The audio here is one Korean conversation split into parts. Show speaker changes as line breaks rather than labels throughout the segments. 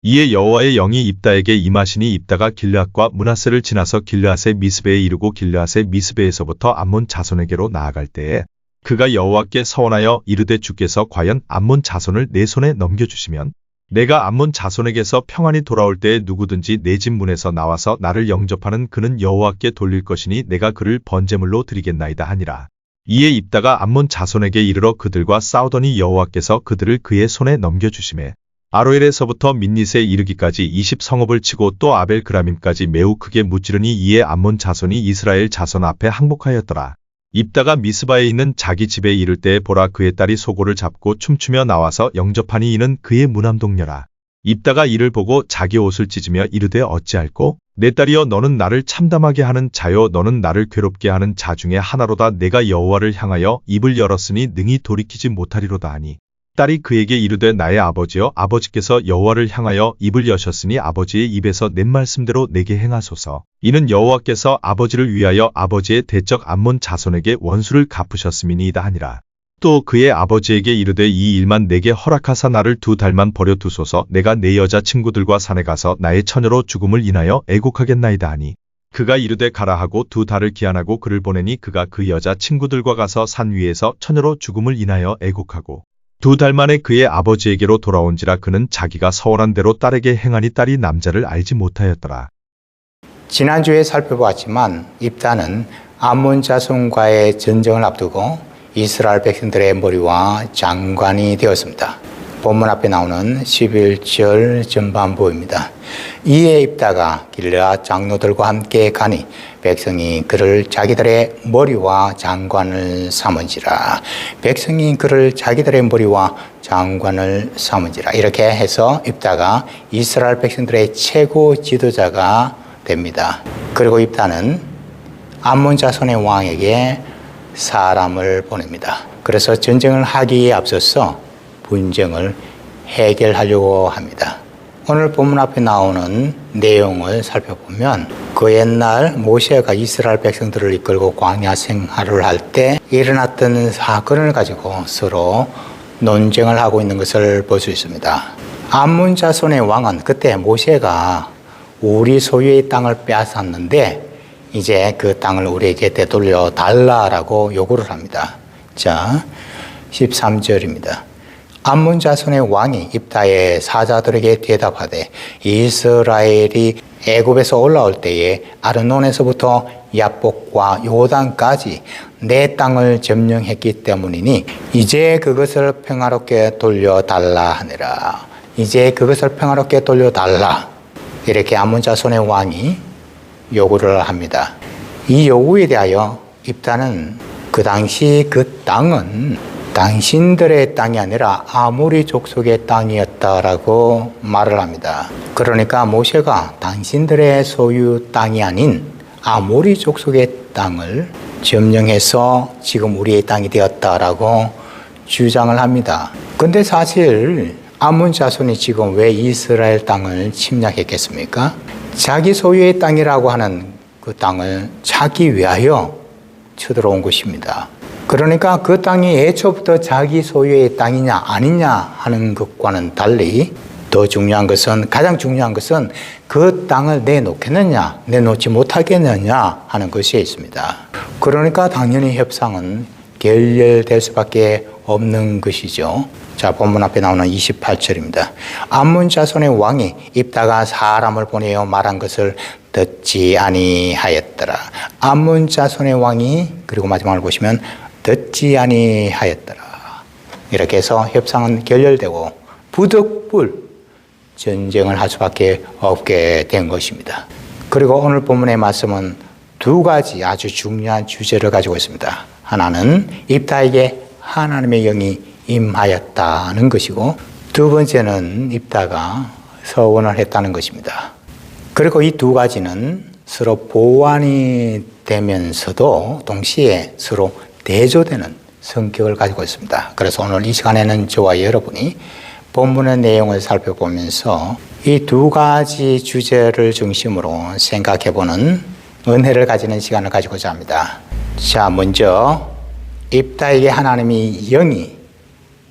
이에 여호와의 영이 입다에게 임하시니 입다가 길르앗과 므낫세를 지나서 길르앗의 미스베에 이르고 길르앗의 미스베에서부터 암몬 자손에게로 나아갈 때에 그가 여호와께 서원하여 이르되 주께서 과연 암몬 자손을 내 손에 넘겨주시면 내가 암몬 자손에게서 평안히 돌아올 때에 누구든지 내 집 문에서 나와서 나를 영접하는 그는 여호와께 돌릴 것이니 내가 그를 번제물로 드리겠나이다 하니라. 이에 입다가 암몬 자손에게 이르러 그들과 싸우더니 여호와께서 그들을 그의 손에 넘겨주시매 아로엘에서부터 민닛에 이르기까지 20성읍을 치고 또 아벨그라밈까지 매우 크게 무찌르니 이에 암몬 자손이 이스라엘 자손 앞에 항복하였더라. 입다가 미스바에 있는 자기 집에 이를 때에 보라 그의 딸이 소고를 잡고 춤추며 나와서 영접하니 이는 그의 무남동녀라. 입다가 이를 보고 자기 옷을 찢으며 이르되 어찌할꼬? 내 딸이여 너는 나를 참담하게 하는 자요 너는 나를 괴롭게 하는 자 중에 하나로다. 내가 여호와를 향하여 입을 열었으니 능히 돌이키지 못하리로다 하니 딸이 그에게 이르되 나의 아버지여 아버지께서 여호와를 향하여 입을 여셨으니 아버지의 입에서 낸 말씀대로 내게 행하소서. 이는 여호와께서 아버지를 위하여 아버지의 대적 암몬 자손에게 원수를 갚으셨음이니이다 하니라. 또 그의 아버지에게 이르되 이 일만 내게 허락하사 나를 2달만 버려두소서. 내가 내 여자 친구들과 산에 가서 나의 처녀로 죽음을 인하여 애곡하겠나이다 하니 그가 이르되 가라 하고 2달을 기한하고 그를 보내니 그가 그 여자 친구들과 가서 산 위에서 처녀로 죽음을 인하여 애곡하고 2달 만에 그의 아버지에게로 돌아온지라. 그는 자기가 서원한 대로 딸에게 행하니 딸이 남자를 알지 못하였더라.
지난주에 살펴보았지만 입다는 암몬 자손과의 전쟁을 앞두고 이스라엘 백성들의 머리와 장관이 되었습니다. 본문 앞에 나오는 11절 전반부입니다. 이에 입다가 길르앗 장로들과 함께 가니 백성이 그를 자기들의 머리와 장관을 삼은지라. 백성이 그를 자기들의 머리와 장관을 삼은지라. 이렇게 해서 입다가 이스라엘 백성들의 최고 지도자가 됩니다. 그리고 입다는 암몬 자손의 왕에게 사람을 보냅니다. 그래서 전쟁을 하기에 앞서서 분쟁을 해결하려고 합니다. 오늘 본문 앞에 나오는 내용을 살펴보면 그 옛날 모세가 이스라엘 백성들을 이끌고 광야 생활을 할 때 일어났던 사건을 가지고 서로 논쟁을 하고 있는 것을 볼 수 있습니다. 암몬 자손의 왕은 그때 모세가 우리 소유의 땅을 빼앗았는데 이제 그 땅을 우리에게 되돌려 달라라고 요구를 합니다. 자, 13절입니다. 암몬 자손의 왕이 입다의 사자들에게 대답하되 이스라엘이 애굽에서 올라올 때에 아르논에서부터 야복과 요단까지 내 땅을 점령했기 때문이니 이제 그것을 평화롭게 돌려달라 하니라. 이제 그것을 평화롭게 돌려달라. 이렇게 암몬 자손의 왕이 요구를 합니다. 이 요구에 대하여 입다는 그 당시 그 땅은 당신들의 땅이 아니라 아모리 족속의 땅이었다라고 말을 합니다. 그러니까 모세가 당신들의 소유 땅이 아닌 아모리 족속의 땅을 점령해서 지금 우리의 땅이 되었다라고 주장을 합니다. 근데 사실 암몬 자손이 지금 왜 이스라엘 땅을 침략했겠습니까? 자기 소유의 땅이라고 하는 그 땅을 찾기 위하여 쳐들어온 것입니다. 그러니까 그 땅이 애초부터 자기 소유의 땅이냐 아니냐 하는 것과는 달리 더 중요한 것은, 가장 중요한 것은 그 땅을 내놓겠느냐 내놓지 못하겠느냐 하는 것이 있습니다. 그러니까 당연히 협상은 결렬될 수밖에 없는 것이죠. 자, 본문 앞에 나오는 28절입니다. 암몬 자손의 왕이 입다가 사람을 보내어 말한 것을 듣지 아니하였더라. 암몬 자손의 왕이, 그리고 마지막을 보시면 듣지 아니하였더라. 이렇게 해서 협상은 결렬되고 부득불 전쟁을 할 수밖에 없게 된 것입니다. 그리고 오늘 본문의 말씀은 두 가지 아주 중요한 주제를 가지고 있습니다. 하나는 입다에게 하나님의 영이 임하였다는 것이고, 두 번째는 입다가 서원을 했다는 것입니다. 그리고 이 두 가지는 서로 보완이 되면서도 동시에 서로 대조되는 성격을 가지고 있습니다. 그래서 오늘 이 시간에는 저와 여러분이 본문의 내용을 살펴보면서 이 두 가지 주제를 중심으로 생각해보는 은혜를 가지는 시간을 가지고자 합니다. 자, 먼저 입다에게 하나님이 영이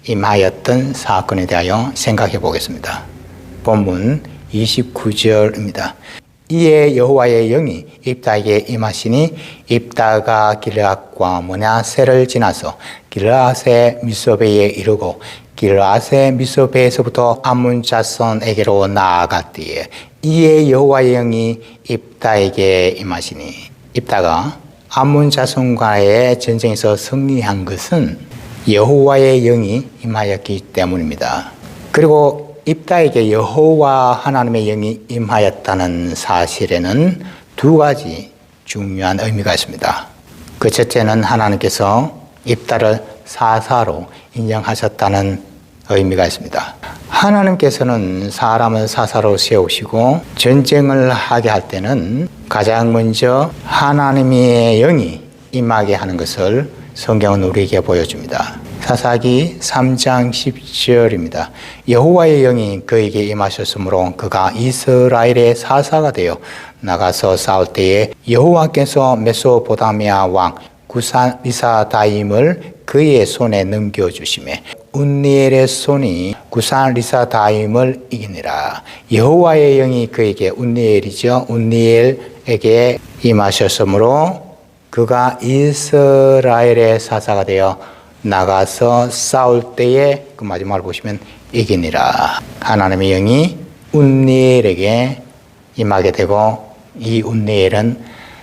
임하였던 사건에 대하여 생각해 보겠습니다. 본문 29절입니다. 이에 여호와의 영이 입다에게 임하시니 입다가 길앗과 므낫세를 지나서 길앗의 미스베에 이르고 길앗의 미스베에서부터 암몬 자손에게로 나아갔기에 이에 여호와의 영이 입다에게 임하시니 입다가 암몬 자손과의 전쟁에서 승리한 것은 여호와의 영이 임하였기 때문입니다. 그리고 입다에게 여호와 하나님의 영이 임하였다는 사실에는 두 가지 중요한 의미가 있습니다. 그 첫째는 하나님께서 입다를 사사로 인정하셨다는 의미가 있습니다. 하나님께서는 사람을 사사로 세우시고 전쟁을 하게 할 때는 가장 먼저 하나님의 영이 임하게 하는 것을 성경은 우리에게 보여줍니다. 사사기 3장 10절입니다. 여호와의 영이 그에게 임하셨으므로 그가 이스라엘의 사사가 되어 나가서 싸울 때에 여호와께서 메소포타미아 왕 구산 리사다임을 그의 손에 넘겨주시매 운니엘의 손이 구산 리사다임을 이기니라. 여호와의 영이 그에게 운니엘이죠. 운니엘에게 임하셨으므로 그가 이스라엘의 사사가 되어 나가서 싸울 때에 그 마지막을 보시면 이기니라. 하나님의 영이 운니엘에게 임하게 되고 이 운니엘은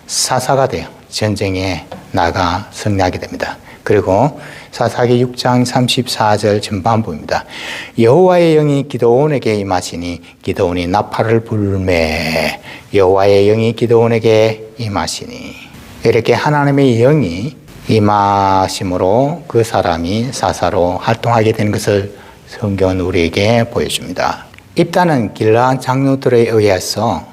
사사가 되어 전쟁에 나가 승리하게 됩니다. 그리고 사사기 6장 34절 전반부입니다. 여호와의 영이 기드온에게 임하시니 기드온이 나팔을 불매 여호와의 영이 기드온에게 임하시니 이렇게 하나님의 영이 임하심으로 그 사람이 사사로 활동하게 되는 것을 성경은 우리에게 보여줍니다. 입다는 길앗 장로들에 의해서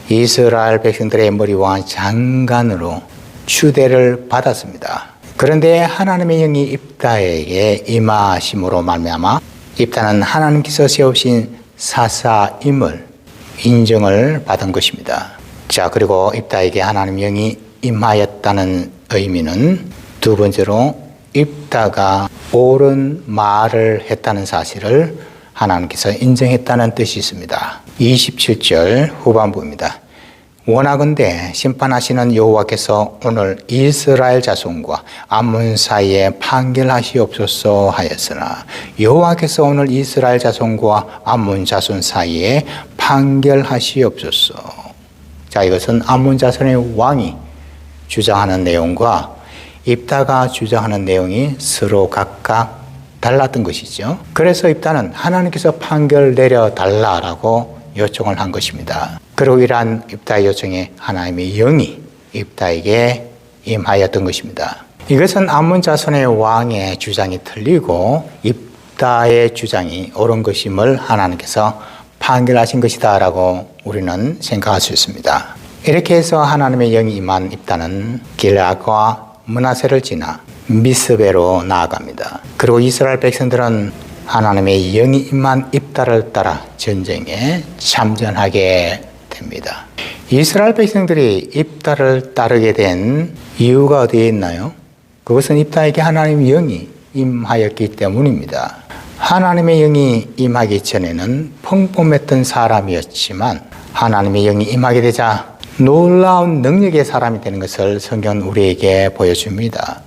이스라엘 백성들의 머리와 장관으로 추대를 받았습니다. 그런데 하나님의 영이 입다에게 임하심으로 말미암아 입다는 하나님께서 세우신 사사임을 인정을 받은 것입니다. 자, 그리고 입다에게 하나님의 영이 임하였다는 의미는 두 번째로 입다가 옳은 말을 했다는 사실을 하나님께서 인정했다는 뜻이 있습니다. 27절 후반부입니다. 원하건대 심판하시는 여호와께서 오늘 이스라엘 자손과 암몬 사이에 판결하시옵소서 하였으나 여호와께서 오늘 이스라엘 자손과 암몬 자손 사이에 판결하시옵소서. 자, 이것은 암몬 자손의 왕이 주장하는 내용과 입다가 주장하는 내용이 서로 각각 달랐던 것이죠. 그래서 입다는 하나님께서 판결 내려 달라라고 요청을 한 것입니다. 그리고 이러한 입다의 요청에 하나님의 영이 입다에게 임하였던 것입니다. 이것은 암몬 자손의 왕의 주장이 틀리고 입다의 주장이 옳은 것임을 하나님께서 판결하신 것이다라고 우리는 생각할 수 있습니다. 이렇게 해서 하나님의 영이 임한 입다는 길앗과 므낫세를 지나 미스베로 나아갑니다. 그리고 이스라엘 백성들은 하나님의 영이 임한 입다를 따라 전쟁에 참전하게 됩니다. 이스라엘 백성들이 입다를 따르게 된 이유가 어디에 있나요? 그것은 입다에게 하나님의 영이 임하였기 때문입니다. 하나님의 영이 임하기 전에는 평범했던 사람이었지만 하나님의 영이 임하게 되자 놀라운 능력의 사람이 되는 것을 성경은 우리에게 보여줍니다.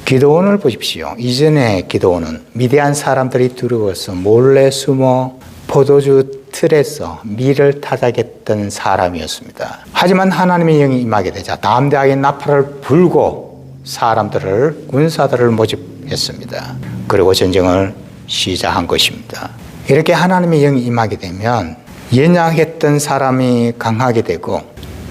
기드온을 보십시오. 이전에 기드온은 미디안 사람들이 두려워서 몰래 숨어 포도주 틀에서 밀을 타작했던 사람이었습니다. 하지만 하나님의 영이 임하게 되자 담대하게 나팔을 불고 사람들을 군사들을 모집했습니다. 그리고 전쟁을 시작한 것입니다. 이렇게 하나님의 영이 임하게 되면 연약했던 사람이 강하게 되고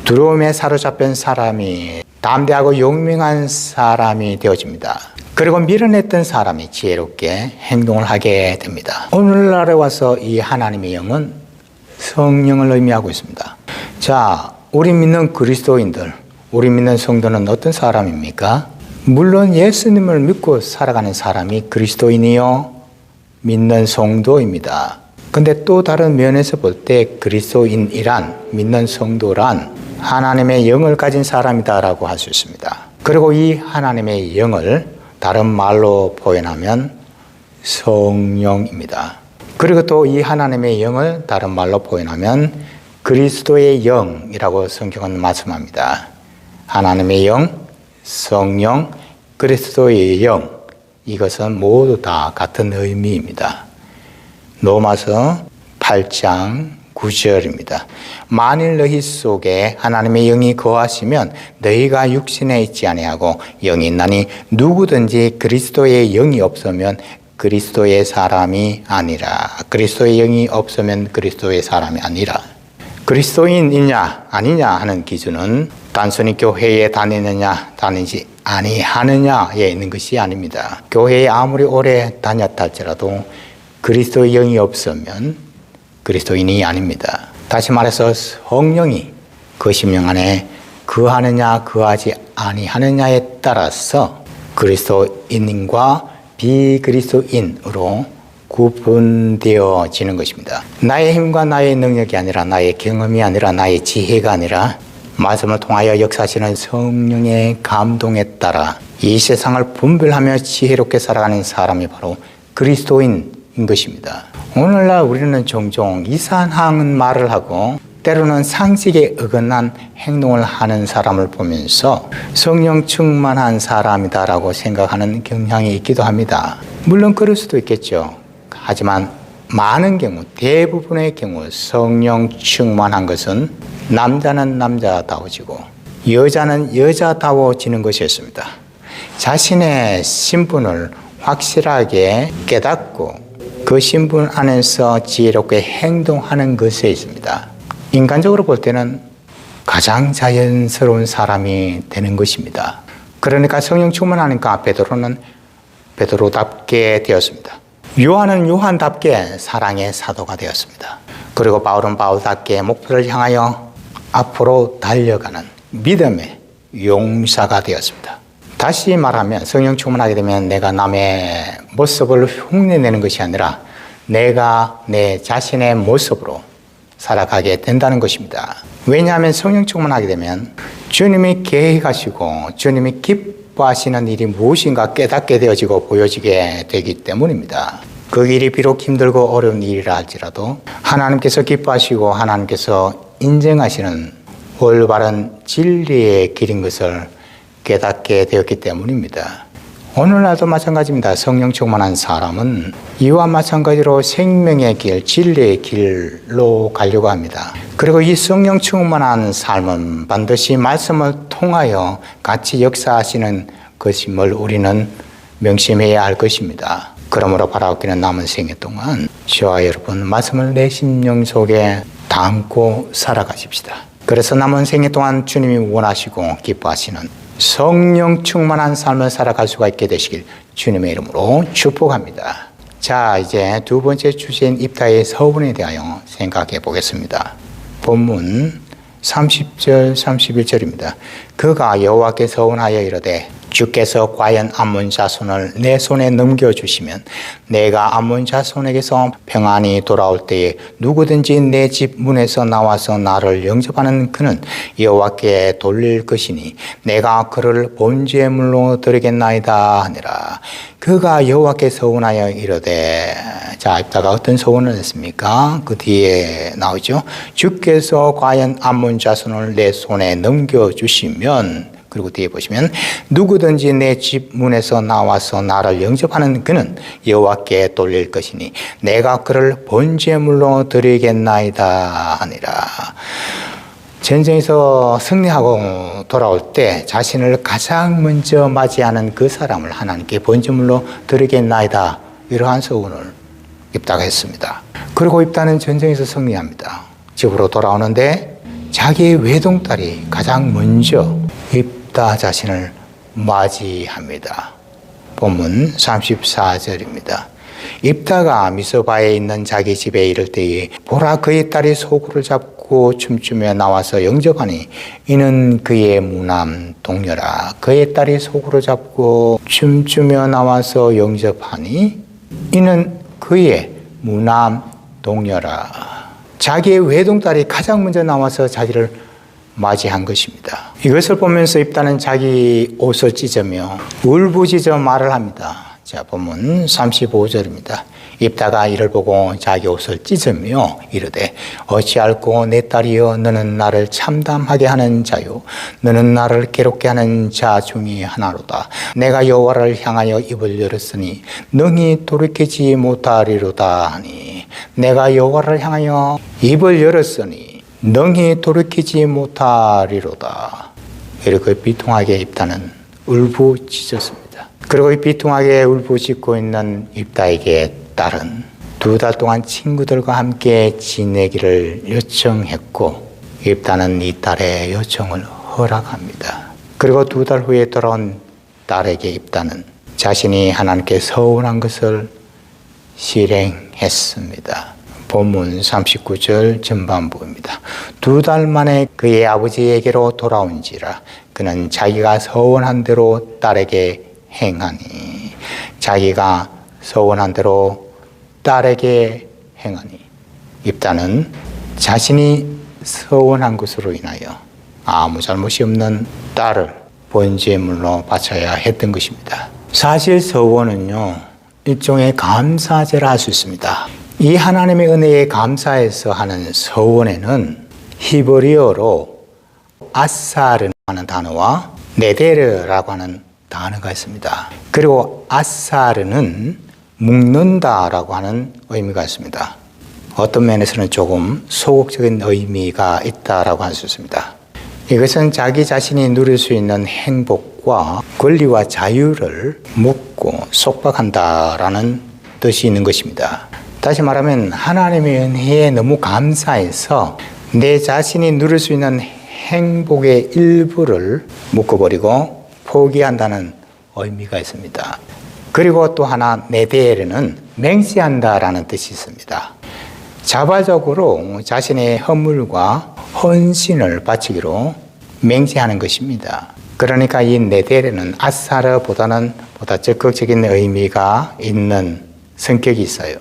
두려움에 사로잡힌 사람이 담대하고 용맹한 사람이 되어집니다. 그리고 밀어냈던 사람이 지혜롭게 행동을 하게 됩니다. 오늘날에 와서 이 하나님의 영은 성령을 의미하고 있습니다. 자, 우리 믿는 그리스도인들, 우리 믿는 성도는 어떤 사람입니까? 물론 예수님을 믿고 살아가는 사람이 그리스도인이요 믿는 성도입니다. 근데 또 다른 면에서 볼 때 그리스도인이란, 믿는 성도란 하나님의 영을 가진 사람이다라고 할 수 있습니다. 그리고 이 하나님의 영을 다른 말로 표현하면 성령입니다. 그리고 또 이 하나님의 영을 다른 말로 표현하면 그리스도의 영이라고 성경은 말씀합니다. 하나님의 영, 성령, 그리스도의 영, 이것은 모두 다 같은 의미입니다. 로마서 8장 9절입니다. 만일 너희 속에 하나님의 영이 거하시면 너희가 육신에 있지 아니하고 영이 있나니 누구든지 그리스도의 영이 없으면 그리스도의 사람이 아니라. 그리스도의 영이 없으면 그리스도의 사람이 아니라. 그리스도인이냐 아니냐 하는 기준은 단순히 교회에 다니느냐 다니지 아니하느냐에 있는 것이 아닙니다. 교회에 아무리 오래 다녔다 할지라도 그리스도의 영이 없으면 그리스도인이 아닙니다. 다시 말해서 성령이 그 심령 안에 거하느냐 거하지 아니하느냐에 따라서 그리스도인과 비그리스도인으로 구분되어지는 것입니다. 나의 힘과 나의 능력이 아니라 나의 경험이 아니라 나의 지혜가 아니라 말씀을 통하여 역사하시는 성령의 감동에 따라 이 세상을 분별하며 지혜롭게 살아가는 사람이 바로 그리스도인인 것입니다. 오늘날 우리는 종종 이상한 말을 하고 때로는 상식에 어긋난 행동을 하는 사람을 보면서 성령 충만한 사람이다라고 생각하는 경향이 있기도 합니다. 물론 그럴 수도 있겠죠. 하지만 많은 경우, 대부분의 경우 성령 충만한 것은 남자는 남자다워지고 여자는 여자다워지는 것이었습니다. 자신의 신분을 확실하게 깨닫고 그 신분 안에서 지혜롭게 행동하는 것에 있습니다. 인간적으로 볼 때는 가장 자연스러운 사람이 되는 것입니다. 그러니까 성령 충만하니까 베드로는 베드로답게 되었습니다. 요한은 요한답게 사랑의 사도가 되었습니다. 그리고 바울은 바울답게 목표를 향하여 앞으로 달려가는 믿음의 용사가 되었습니다. 다시 말하면 성령 충만하게 되면 내가 남의 모습을 흉내내는 것이 아니라 내가 내 자신의 모습으로 살아가게 된다는 것입니다. 왜냐하면 성령 충만하게 되면 주님이 계획하시고 주님이 기뻐하시는 일이 무엇인가 깨닫게 되어지고 보여지게 되기 때문입니다. 그 일이 비록 힘들고 어려운 일이라 할지라도 하나님께서 기뻐하시고 하나님께서 인정하시는 올바른 진리의 길인 것을 깨닫게 되었기 때문입니다. 오늘날도 마찬가지입니다. 성령 충만한 사람은 이와 마찬가지로 생명의 길, 진리의 길로 가려고 합니다. 그리고 이 성령 충만한 삶은 반드시 말씀을 통하여 같이 역사하시는 것임을 우리는 명심해야 할 것입니다. 그러므로 바라옵기는 남은 생애 동안 저와 여러분 말씀을 내 심령 속에 담고 살아가십시다. 그래서 남은 생애 동안 주님이 원하시고 기뻐하시는 성령 충만한 삶을 살아갈 수가 있게 되시길 주님의 이름으로 축복합니다. 자, 이제 두 번째 주제인 입다의 서원에 대하여 생각해 보겠습니다. 본문 30절 31절입니다. 그가 여호와께 서원하여 이르되 주께서 과연 암몬 자손을 내 손에 넘겨주시면 내가 암몬 자손에게서 평안히 돌아올 때에 누구든지 내 집 문에서 나와서 나를 영접하는 그는 여호와께 돌릴 것이니 내가 그를 번제물로 드리겠나이다 하니라. 그가 여호와께 서원하여 이르되, 자, 입다가 어떤 서원을 했습니까? 그 뒤에 나오죠. 주께서 과연 암몬 자손을 내 손에 넘겨주시면, 그리고 뒤에 보시면 누구든지 내 집 문에서 나와서 나를 영접하는 그는 여호와께 돌릴 것이니 내가 그를 번제물로 드리겠나이다 하니라. 전쟁에서 승리하고 돌아올 때 자신을 가장 먼저 맞이하는 그 사람을 하나님께 번제물로 드리겠나이다, 이러한 서원을 입다가 했습니다. 그리고 입다는 전쟁에서 승리합니다. 집으로 돌아오는데 자기의 외동딸이 가장 먼저 입다 자신을 맞이합니다. 본문 34절입니다. 입다가 미스바에 있는 자기 집에 이를 때에 보라, 그의 딸이 소구를 잡고 춤추며 나와서 영접하니 이는 그의 무남 동료라. 그의 딸이 소구를 잡고 춤추며 나와서 영접하니 이는 그의 무남 동료라. 자기의 외동딸이 가장 먼저 나와서 자기를 맞이한 것입니다. 이것을 보면서 입다는 자기 옷을 찢으며 울부짖어 말을 합니다. 자, 보면 35절입니다. 입다가 이를 보고 자기 옷을 찢으며 이르되 어찌할꼬 내 딸이여 너는 나를 참담하게 하는 자요 너는 나를 괴롭게 하는 자 중에 하나로다. 내가 여호와를 향하여 입을 열었으니 능히 돌이키지 못하리로다 하니 내가 여호와를 향하여 입을 열었으니 능히 돌이키지 못하리로다. 이렇게 비통하게 입다는 울부짖었습니다. 그리고 이 비통하게 울부짖고 있는 입다에게 딸은 2달 동안 친구들과 함께 지내기를 요청했고 입다는 이 딸의 요청을 허락합니다. 그리고 2달 후에 돌아온 딸에게 입다는 자신이 하나님께 서운한 것을 실행했습니다. 본문 39절 전반부입니다. 2달 만에 그의 아버지에게로 돌아온지라 그는 자기가 서원한 대로 딸에게 행하니 자기가 서원한 대로 딸에게 행하니 입다는 자신이 서원한 것으로 인하여 아무 잘못이 없는 딸을 번제물로 바쳐야 했던 것입니다. 사실 서원은요 일종의 감사제라 할 수 있습니다. 이 하나님의 은혜에 감사해서 하는 서원에는 히브리어로 아사르 하는 단어와 네데르라고 하는 단어가 있습니다. 그리고 아사르는 묶는다라고 하는 의미가 있습니다. 어떤 면에서는 조금 소극적인 의미가 있다라고 할 수 있습니다. 이것은 자기 자신이 누릴 수 있는 행복과 권리와 자유를 묶고 속박한다라는 뜻이 있는 것입니다. 다시 말하면 하나님의 은혜에 너무 감사해서 내 자신이 누릴 수 있는 행복의 일부를 묶어버리고 포기한다는 의미가 있습니다. 그리고 또 하나 네데르는 맹세한다라는 뜻이 있습니다. 자발적으로 자신의 허물과 헌신을 바치기로 맹세하는 것입니다. 그러니까 이 네데르는 아사르보다는 보다 적극적인 의미가 있는 성격이 있어요.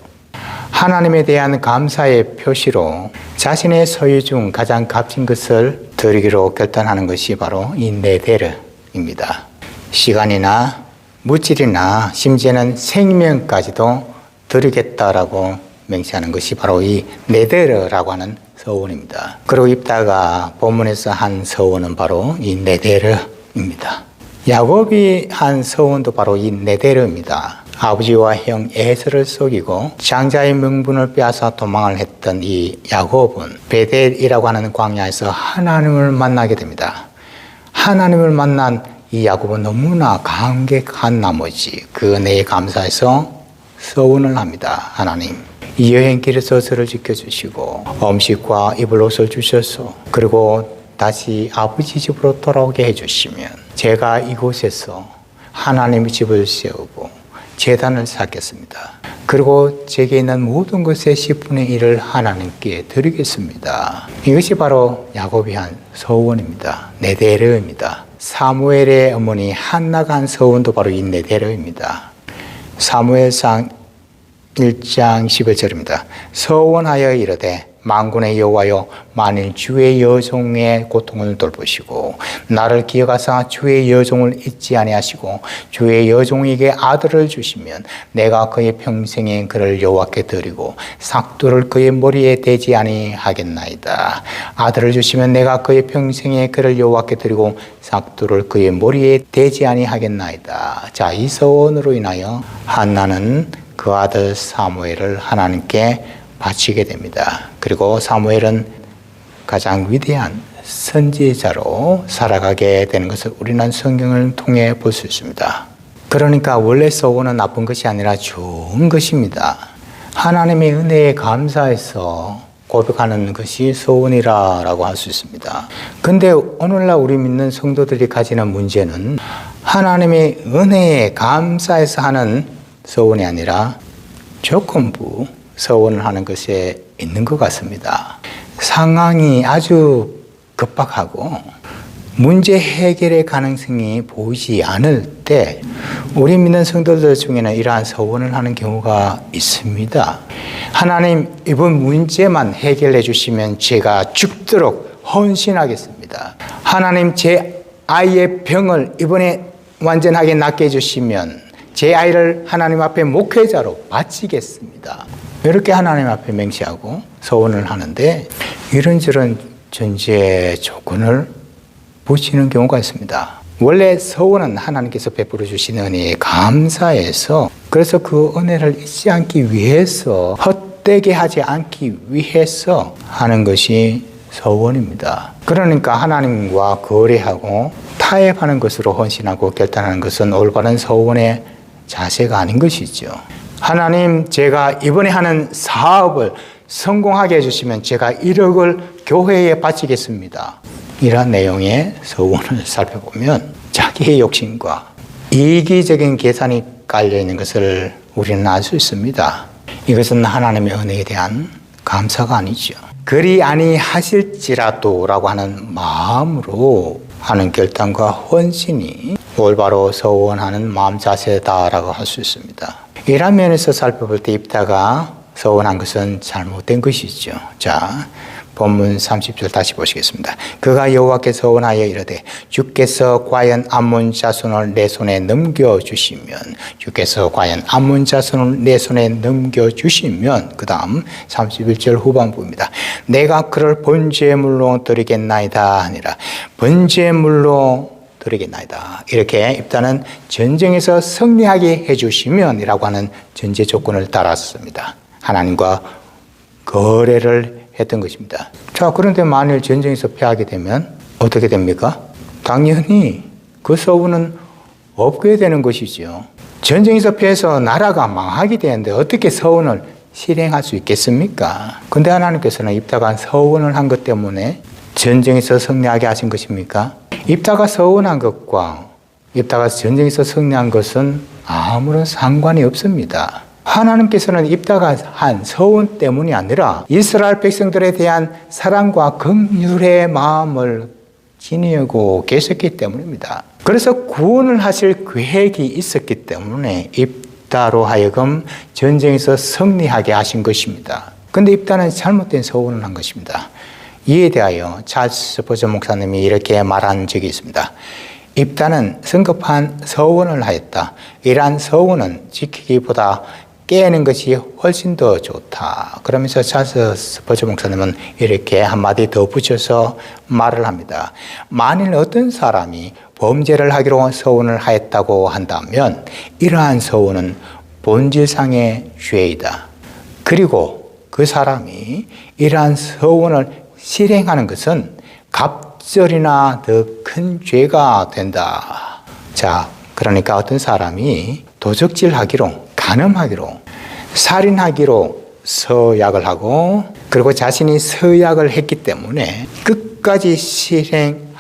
하나님에 대한 감사의 표시로 자신의 소유 중 가장 값진 것을 드리기로 결단하는 것이 바로 이 네데르입니다. 시간이나 물질이나 심지어는 생명까지도 드리겠다라고 맹세하는 것이 바로 이 네데르라고 하는 서원입니다. 그리고 입다가 본문에서 한 서원은 바로 이 네데르입니다. 야곱이 한 서원도 바로 이 네데르입니다. 아버지와 형 에서를 속이고 장자의 명분을 빼앗아 도망을 했던 이 야곱은 베델이라고 하는 광야에서 하나님을 만나게 됩니다. 하나님을 만난 이 야곱은 너무나 감격한 나머지 그 은혜에 감사해서 서원을 합니다. 하나님, 이 여행길에서 저를 지켜주시고 음식과 입을 옷을 주셔서 그리고 다시 아버지 집으로 돌아오게 해주시면 제가 이곳에서 하나님의 집을 세우고 제단을 쌓겠습니다. 그리고 제게 있는 모든 것의 10분의 1을 하나님께 드리겠습니다. 이것이 바로 야곱이 한 서원입니다. 네데르입니다. 사무엘의 어머니 한나가 한 서원도 바로 이 네데르입니다. 사무엘상 1장 11절입니다. 서원하여 이르되 만군의 여호와여 만일 주의 여종의 고통을 돌보시고 나를 기억하사 주의 여종을 잊지 아니하시고 주의 여종에게 아들을 주시면 내가 그의 평생에 그를 여호와께 드리고 삭두를 그의 머리에 대지 아니하겠나이다. 아들을 주시면 내가 그의 평생에 그를 여호와께 드리고 삭두를 그의 머리에 대지 아니하겠나이다. 자, 이 서원으로 인하여 한나는 그 아들 사무엘을 하나님께 바치게 됩니다. 그리고 사무엘은 가장 위대한 선지자로 살아가게 되는 것을 우리는 성경을 통해 볼 수 있습니다. 그러니까 원래 서원은 나쁜 것이 아니라 좋은 것입니다. 하나님의 은혜에 감사해서 고백하는 것이 서원이라고 할 수 있습니다. 근데 오늘날 우리 믿는 성도들이 가지는 문제는 하나님의 은혜에 감사해서 하는 서원이 아니라 조건부 서원을 하는 것에 있는 것 같습니다. 상황이 아주 급박하고 문제 해결의 가능성이 보이지 않을 때 우리 믿는 성도들 중에는 이러한 서원을 하는 경우가 있습니다. 하나님, 이번 문제만 해결해 주시면 제가 죽도록 헌신하겠습니다. 하나님, 제 아이의 병을 이번에 완전하게 낫게 해주시면 제 아이를 하나님 앞에 목회자로 바치겠습니다. 이렇게 하나님 앞에 맹세하고 서원을 하는데 이런저런 전제 조건을 붙이는 경우가 있습니다. 원래 서원은 하나님께서 베풀어 주신 은혜에 감사해서 그래서 그 은혜를 잊지 않기 위해서 헛되게 하지 않기 위해서 하는 것이 서원입니다. 그러니까 하나님과 거래하고 타협하는 것으로 헌신하고 결단하는 것은 올바른 서원의 자세가 아닌 것이죠. 하나님, 제가 이번에 하는 사업을 성공하게 해주시면 제가 1억을 교회에 바치겠습니다. 이런 내용의 서원을 살펴보면 자기의 욕심과 이기적인 계산이 깔려있는 것을 우리는 알 수 있습니다. 이것은 하나님의 은혜에 대한 감사가 아니죠. 그리 아니하실지라도 라고 하는 마음으로 하는 결단과 헌신이 올바로 서원하는 마음 자세다라고 할 수 있습니다. 이런 면에서 살펴볼 때 입다가 서원한 것은 잘못된 것이죠. 자, 본문 30절 다시 보시겠습니다. 그가 여호와께 서원하여 이르되 주께서 과연 암몬 자손을 내 손에 넘겨주시면 주께서 과연 암몬 자손을 내 손에 넘겨주시면 그 다음 31절 후반부입니다. 내가 그를 번제물로 드리겠나이다 하니라. 번제물로 드리겠나이다. 이렇게 입다는 전쟁에서 승리하게 해주시면 이라고 하는 전제 조건을 따랐습니다. 하나님과 거래를 했던 것입니다. 자, 그런데 만일 전쟁에서 패하게 되면 어떻게 됩니까? 당연히 그 서원은 없게 되는 것이죠. 전쟁에서 패해서 나라가 망하게 되는데 어떻게 서원을 실행할 수 있겠습니까? 근데 하나님께서는 입다가 서원을 한 것 때문에 전쟁에서 승리하게 하신 것입니까? 입다가 서원한 것과 입다가 전쟁에서 승리한 것은 아무런 상관이 없습니다. 하나님께서는 입다가 한 서원 때문이 아니라 이스라엘 백성들에 대한 사랑과 긍휼의 마음을 지니고 계셨기 때문입니다. 그래서 구원을 하실 계획이 있었기 때문에 입다로 하여금 전쟁에서 승리하게 하신 것입니다. 그런데 입다는 잘못된 서원을 한 것입니다. 이에 대하여 찰스 스퍼전 목사님이 이렇게 말한 적이 있습니다. 입다는 성급한 서원을 하였다. 이러한 서원은 지키기보다 깨는 것이 훨씬 더 좋다. 그러면서 찰스 스퍼전 목사님은 이렇게 한마디 더 붙여서 말을 합니다. 만일 어떤 사람이 범죄를 하기로 서원을 하였다고 한다면 이러한 서원은 본질상의 죄이다. 그리고 그 사람이 이러한 서원을 실행하는 것은 갑절이나 더 큰 죄가 된다. 자, 그러니까 어떤 사람이 도적질하기로, 간음하기로, 살인하기로 서약을 하고 그리고 자신이 서약을 했기 때문에 끝까지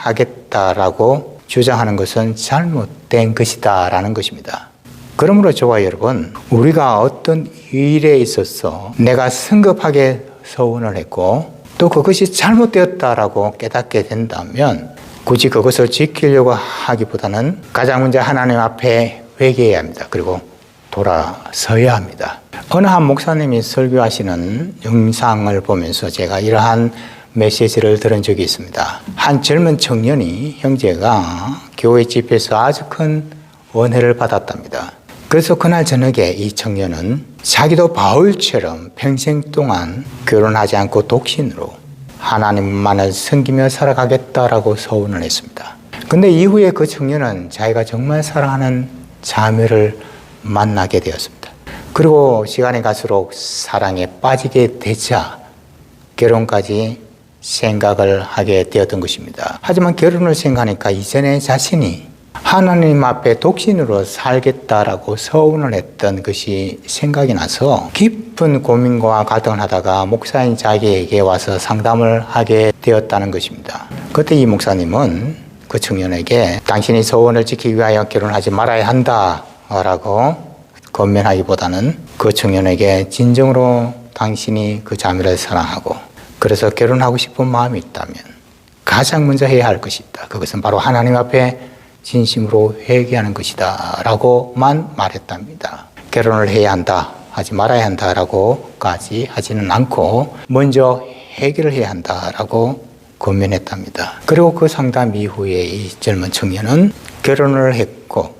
실행하겠다라고 주장하는 것은 잘못된 것이다라는 것입니다. 그러므로 저와 여러분, 우리가 어떤 일에 있어서 내가 성급하게 서원을 했고 또 그것이 잘못되었다라고 깨닫게 된다면 굳이 그것을 지키려고 하기보다는 가장 먼저 하나님 앞에 회개해야 합니다. 그리고 돌아서야 합니다. 어느 한 목사님이 설교하시는 영상을 보면서 제가 이러한 메시지를 들은 적이 있습니다. 한 젊은 청년이 형제가 교회 집에서 아주 큰 은혜를 받았답니다. 그래서 그날 저녁에 이 청년은 자기도 바울처럼 평생 동안 결혼하지 않고 독신으로 하나님만을 섬기며 살아가겠다라고 서원을 했습니다. 근데 이후에 그 청년은 자기가 정말 사랑하는 자매를 만나게 되었습니다. 그리고 시간이 갈수록 사랑에 빠지게 되자 결혼까지 생각을 하게 되었던 것입니다. 하지만 결혼을 생각하니까 이전에 자신이 하나님 앞에 독신으로 살겠다라고 서원을 했던 것이 생각이 나서 깊은 고민과 갈등을 하다가 목사인 자기에게 와서 상담을 하게 되었다는 것입니다. 그때 이 목사님은 그 청년에게 당신이 서원을 지키기 위하여 결혼하지 말아야 한다라고 권면하기보다는 그 청년에게 진정으로 당신이 그 자매를 사랑하고 그래서 결혼하고 싶은 마음이 있다면 가장 먼저 해야 할 것이 있다. 그것은 바로 하나님 앞에 진심으로 회개하는 것이다 라고만 말했답니다. 결혼을 해야 한다, 하지 말아야 한다 라고까지 하지는 않고 먼저 해결을 해야 한다 라고 권면했답니다. 그리고 그 상담 이후에 이 젊은 청년은 결혼을 했고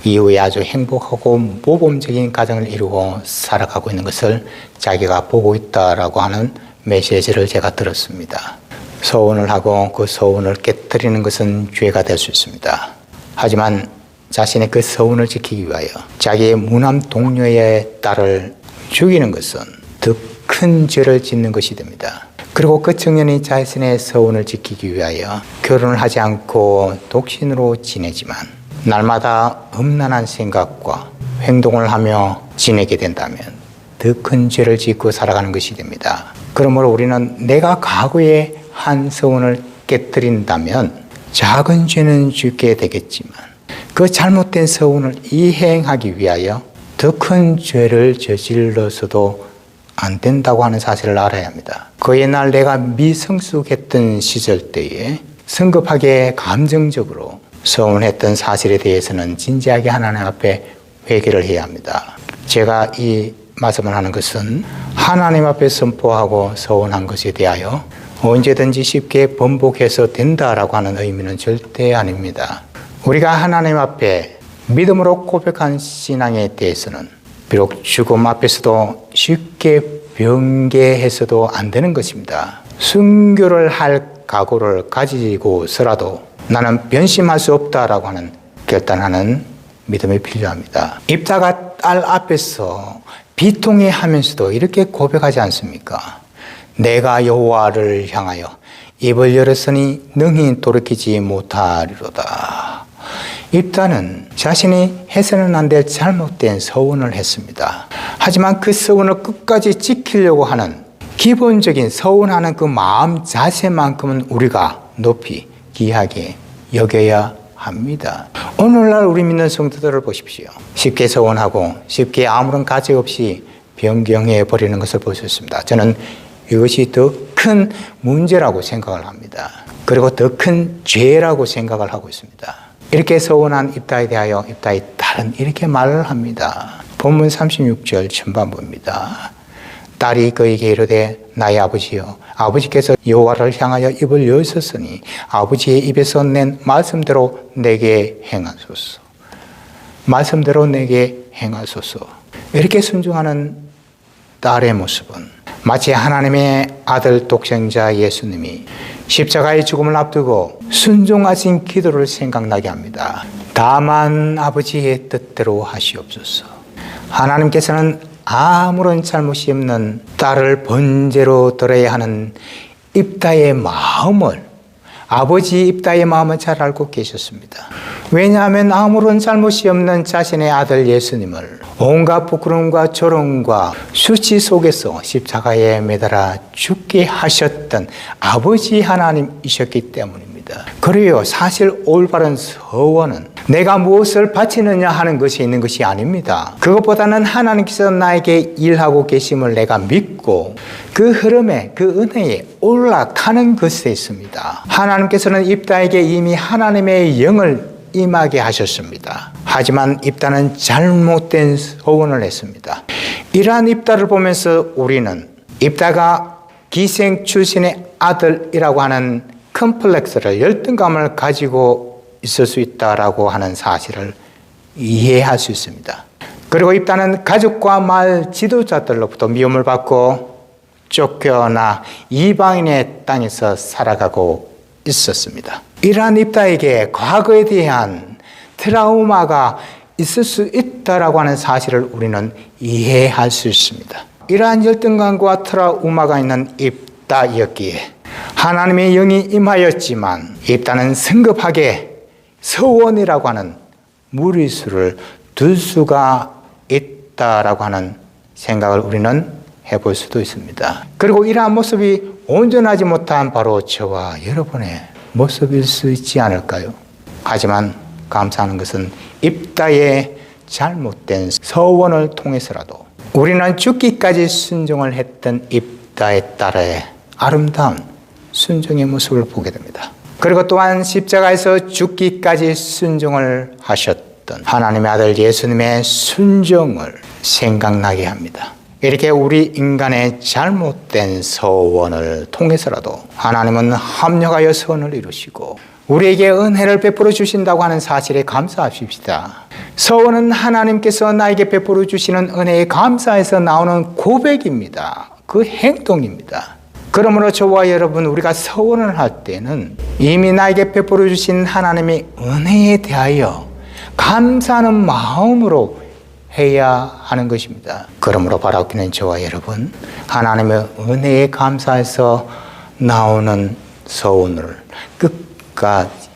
이후에 아주 행복하고 모범적인 가정을 이루고 살아가고 있는 것을 자기가 보고 있다라고 하는 메시지를 제가 들었습니다. 소원을 하고 그 소원을 깨뜨리는 것은 죄가 될 수 있습니다. 하지만 자신의 그 소원을 지키기 위하여 자기의 무남 동료의 딸을 죽이는 것은 더 큰 죄를 짓는 것이 됩니다. 그리고 그 청년이 자신의 소원을 지키기 위하여 결혼을 하지 않고 독신으로 지내지만 날마다 험난한 생각과 행동을 하며 지내게 된다면 더 큰 죄를 짓고 살아가는 것이 됩니다. 그러므로 우리는 내가 과거에 한 소원을 깨뜨린다면 작은 죄는 짓게 되겠지만 그 잘못된 소원을 이행하기 위하여 더 큰 죄를 저질러서도 안 된다고 하는 사실을 알아야 합니다. 그 옛날 내가 미성숙했던 시절 때에 성급하게 감정적으로 소원했던 사실에 대해서는 진지하게 하나님 앞에 회개를 해야 합니다. 제가 이 말씀을 하는 것은 하나님 앞에 선포하고 소원한 것에 대하여 언제든지 쉽게 번복해서 된다라고 하는 의미는 절대 아닙니다. 우리가 하나님 앞에 믿음으로 고백한 신앙에 대해서는 비록 죽음 앞에서도 쉽게 변개해서도 안 되는 것입니다. 순교를 할 각오를 가지고서라도 나는 변심할 수 없다라고 하는 결단하는 믿음이 필요합니다. 입다가 딸 앞에서 비통해하면서도 이렇게 고백하지 않습니까? 내가 여호와를 향하여 입을 열었으니 능히 돌이키지 못하리로다. 입다는 자신이 해서는 안 될 잘못된 서원을 했습니다. 하지만 그 서원을 끝까지 지키려고 하는 기본적인 서원하는 그 마음 자세만큼은 우리가 높이 귀하게 여겨야 합니다. 오늘날 우리 믿는 성도들을 보십시오. 쉽게 서원하고 쉽게 아무런 가치 없이 변경해 버리는 것을 볼 수 있습니다. 저는 이것이 더 큰 문제라고 생각을 합니다. 그리고 더 큰 죄라고 생각을 하고 있습니다. 이렇게 서원한 입다에 대하여 입다의 딸은 이렇게 말을 합니다. 본문 36절 전반부입니다. 딸이 그에게 이르되 나의 아버지여 아버지께서 여호와를 향하여 입을 여셨으니 아버지의 입에서 낸 말씀대로 내게 행하소서. 말씀대로 내게 행하소서. 이렇게 순종하는 딸의 모습은 마치 하나님의 아들 독생자 예수님이 십자가의 죽음을 앞두고 순종하신 기도를 생각나게 합니다. 다만 아버지의 뜻대로 하시옵소서. 하나님께서는 아무런 잘못이 없는 딸을 번제로 드려야 하는 입다의 마음을 아버지 입다의 마음을 잘 알고 계셨습니다. 왜냐하면 아무런 잘못이 없는 자신의 아들 예수님을 온갖 부끄러움과 조롱과 수치 속에서 십자가에 매달아 죽게 하셨던 아버지 하나님이셨기 때문입니다. 그래요. 사실 올바른 서원은 내가 무엇을 바치느냐 하는 것이 있는 것이 아닙니다. 그것보다는 하나님께서 나에게 일하고 계심을 내가 믿고 그 흐름에 그 은혜에 올라가는 것에 있습니다. 하나님께서는 입다에게 이미 하나님의 영을 임하게 하셨습니다. 하지만 입다는 잘못된 소원을 했습니다. 이러한 입다를 보면서 우리는 입다가 기생 출신의 아들이라고 하는 컴플렉스를 열등감을 가지고 있을 수 있다라고 하는 사실을 이해할 수 있습니다. 그리고 입다는 가족과 마을 지도자들로부터 미움을 받고 쫓겨나 이방인의 땅에서 살아가고 있었습니다. 이러한 입다에게 과거에 대한 트라우마가 있을 수 있다라고 하는 사실을 우리는 이해할 수 있습니다. 이러한 열등감과 트라우마가 있는 입다였기에 하나님의 영이 임하였지만 입다는 성급하게 서원이라고 하는 무리수를 둘 수가 있다라고 하는 생각을 우리는 해볼 수도 있습니다. 그리고 이러한 모습이 온전하지 못한 바로 저와 여러분의 모습일 수 있지 않을까요? 하지만 감사하는 것은 입다의 잘못된 서원을 통해서라도 우리는 죽기까지 순종을 했던 입다의 딸의 아름다운 순종의 모습을 보게 됩니다. 그리고 또한 십자가에서 죽기까지 순종을 하셨던 하나님의 아들 예수님의 순종을 생각나게 합니다. 이렇게 우리 인간의 잘못된 서원을 통해서라도 하나님은 합력하여 선을 이루시고 우리에게 은혜를 베풀어 주신다고 하는 사실에 감사하십시다. 서원은 하나님께서 나에게 베풀어 주시는 은혜에 감사해서 나오는 고백입니다. 그 행동입니다. 그러므로 저와 여러분, 우리가 서원을 할 때는 이미 나에게 베풀어 주신 하나님의 은혜에 대하여 감사하는 마음으로 해야 하는 것입니다. 그러므로 바라옵기는 저와 여러분, 하나님의 은혜에 감사해서 나오는 서원을 끝까지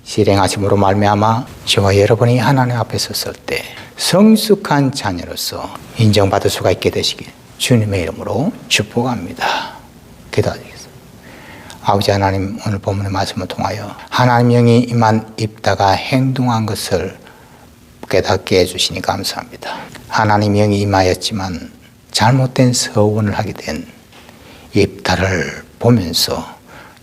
실행하심으로 말미암아 저와 여러분이 하나님 앞에 섰을 때 성숙한 자녀로서 인정받을 수가 있게 되시길 주님의 이름으로 축복합니다. 기도하겠습니다. 아버지 하나님, 오늘 본문의 말씀을 통하여 하나님 영이 임한 입다가 행동한 것을 깨닫게 해주시니 감사합니다. 하나님 영이 임하였지만 잘못된 서원을 하게 된 입다를 보면서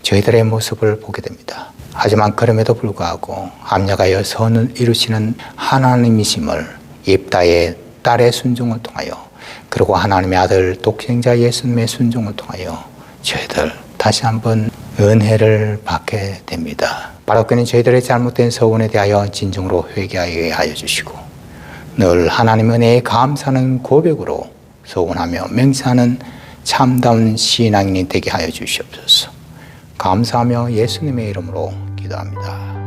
저희들의 모습을 보게 됩니다. 하지만 그럼에도 불구하고 합력하여 선을 이루시는 하나님이심을 입다의 딸의 순종을 통하여, 그리고 하나님의 아들 독생자 예수님의 순종을 통하여 저희들 다시 한번 은혜를 받게 됩니다. 바로 그는 저희들의 잘못된 서원에 대하여 진정으로 회개하게 하여 주시고 늘 하나님 은혜에 감사하는 고백으로 서원하며 맹세하는 참다운 신앙인이 되게 하여 주시옵소서. 감사하며 예수님의 이름으로 기도합니다.